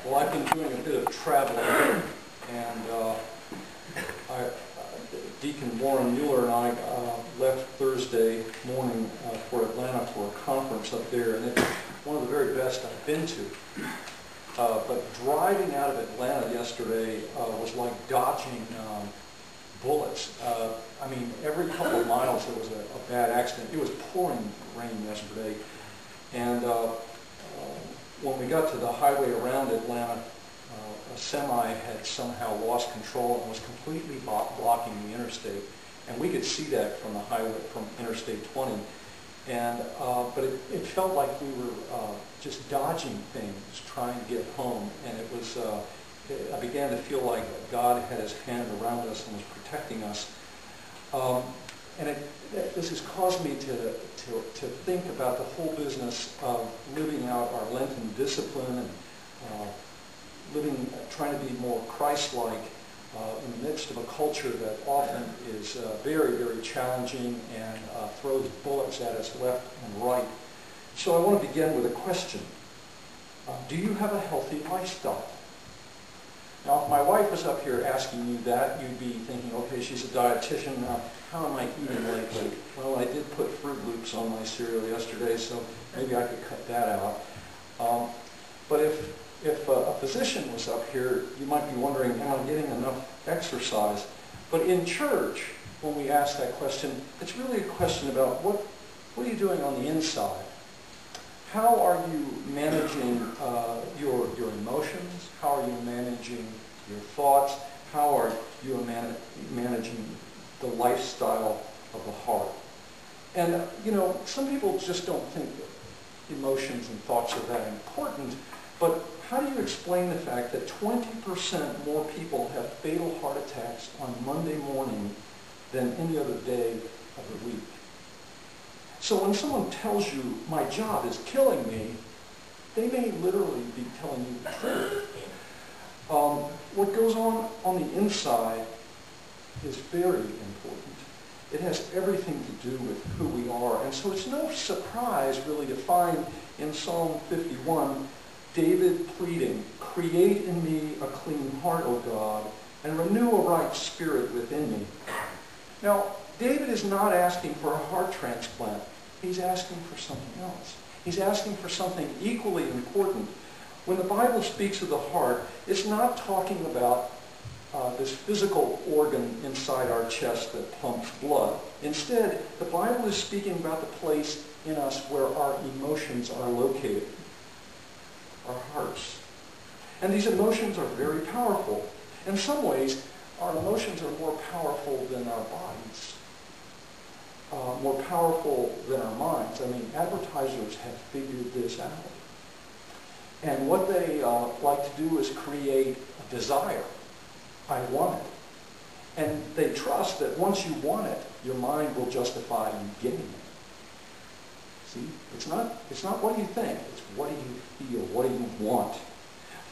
Well, I've been doing a bit of traveling, and Deacon Warren Mueller and I left Thursday morning for Atlanta for a conference up there, and it's one of the very best I've been to. But driving out of Atlanta yesterday was like dodging bullets. I mean, every couple of miles there was a bad accident. It was pouring rain yesterday, and when we got to the highway around Atlanta, a semi had somehow lost control and was completely blocking the interstate. And we could see that from the highway, from Interstate 20. And, but it felt like we were just dodging things, trying to get home. And it was, I began to feel like God had his hand around us and was protecting us. And this has caused me to think about the whole business of living out our Lenten discipline and trying to be more Christ-like in the midst of a culture that often is very, very challenging and throws bullets at us left and right. So I want to begin with a question. Do you have a healthy lifestyle? Now, if my wife was up here asking you that, you'd be thinking, okay, she's a dietitian. How am I eating lately? Well, I did put Fruit Loops on my cereal yesterday, so maybe I could cut that out. But if a physician was up here, you might be wondering, am I getting enough exercise? But in church, when we ask that question, it's really a question about what are you doing on the inside? How are you managing your emotions? How are you managing your thoughts? How are you managing the lifestyle of the heart? And, you know, some people just don't think that emotions and thoughts are that important, but how do you explain the fact that 20% more people have fatal heart attacks on Monday morning than any other day of the week? So when someone tells you, my job is killing me, they may literally be telling you the truth. What goes on the inside is very important. It has everything to do with who we are. And so it's no surprise, really, to find in Psalm 51, David pleading, create in me a clean heart, O God, and renew a right spirit within me. Now, David is not asking for a heart transplant. He's asking for something else. He's asking for something equally important. When the Bible speaks of the heart, it's not talking about this physical organ inside our chest that pumps blood. Instead, the Bible is speaking about the place in us where our emotions are located, our hearts. And these emotions are very powerful. In some ways, our emotions are more powerful than our bodies. More powerful than our minds. I mean, advertisers have figured this out. And what they like to do is create a desire. I want it. And they trust that once you want it, your mind will justify you getting it. See? It's not what do you think, it's what do you feel, what do you want.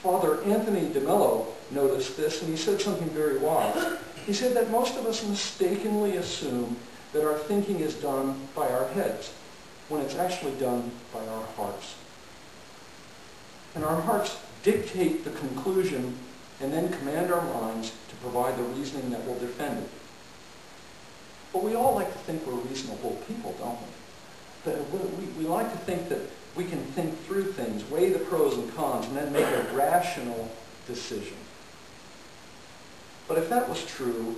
Father Anthony DeMello noticed this, and he said something very wise. He said that most of us mistakenly assume that our thinking is done by our heads, when it's actually done by our hearts. And our hearts dictate the conclusion and then command our minds to provide the reasoning that will defend it. But we all like to think we're reasonable people, don't we? That we like to think that we can think through things, weigh the pros and cons, and then make a rational decision. But if that was true,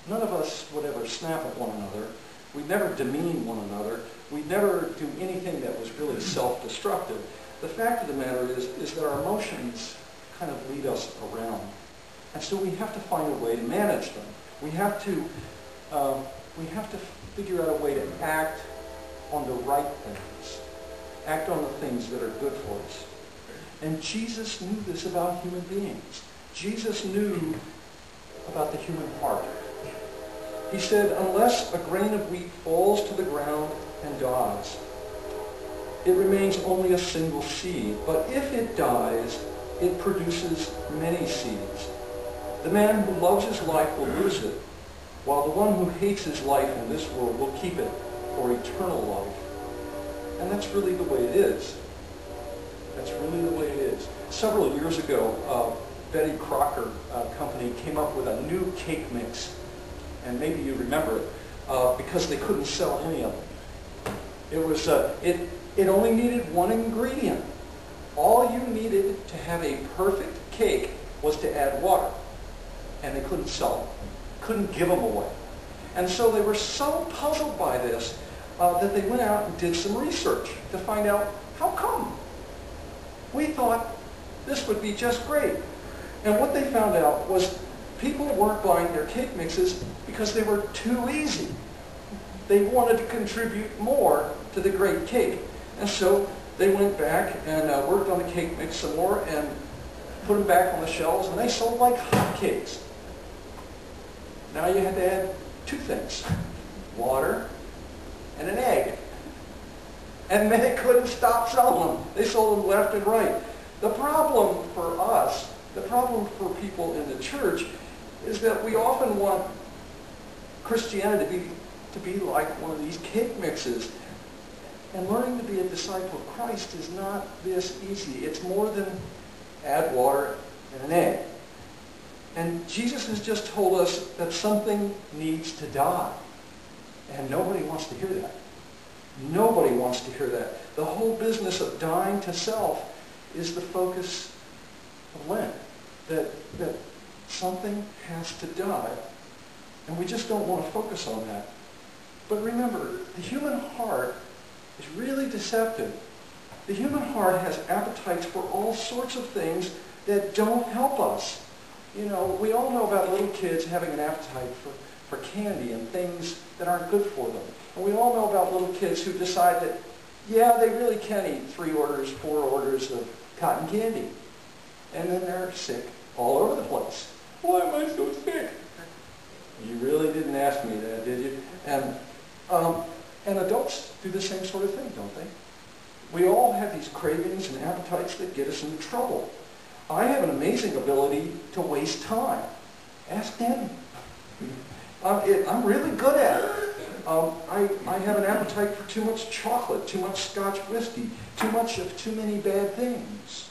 none of us would ever snap at one another. We'd never demean one another. We'd never do anything that was really self-destructive. The fact of the matter is that our emotions kind of lead us around. And so we have to find a way to manage them. We have to figure out a way to act on the right things. Act on the things that are good for us. And Jesus knew this about human beings. Jesus knew about the human heart. He said, unless a grain of wheat falls to the ground and dies, it remains only a single seed. But if it dies, it produces many seeds. The man who loves his life will lose it, while the one who hates his life in this world will keep it for eternal life. And that's really the way it is. That's really the way it is. several years ago, Betty Crocker company came up with a new cake mix, and maybe you remember it, because they couldn't sell any of them. It was it only needed one ingredient. All you needed to have a perfect cake was to add water, and they couldn't sell them, couldn't give them away. And so they were so puzzled by this that they went out and did some research to find out, how come? We thought this would be just great. And what they found out was people weren't buying their cake mixes because they were too easy. They wanted to contribute more to the great cake. And so they went back and worked on the cake mix some more and put them back on the shelves, and they sold like hotcakes. Now you had to add two things, water and an egg. And they couldn't stop selling them. They sold them left and right. The problem for us, the problem for people in the church, is that we often want Christianity to be like one of these cake mixes. And learning to be a disciple of Christ is not this easy. It's more than add water and an egg. And Jesus has just told us that something needs to die. And nobody wants to hear that. Nobody wants to hear that. The whole business of dying to self is the focus of Lent. That something has to die. And we just don't want to focus on that. But remember, the human heart is really deceptive. The human heart has appetites for all sorts of things that don't help us. You know, we all know about little kids having an appetite for candy and things that aren't good for them. And we all know about little kids who decide that, yeah, they really can eat 3 orders, 4 orders of cotton candy. And then they're sick all over the place. Why am I so sick? You really didn't ask me that, did you? And adults do the same sort of thing, don't they? We all have these cravings and appetites that get us into trouble. I have an amazing ability to waste time. Ask Danny. I'm really good at it. I have an appetite for too much chocolate, too much Scotch whiskey, too much of too many bad things.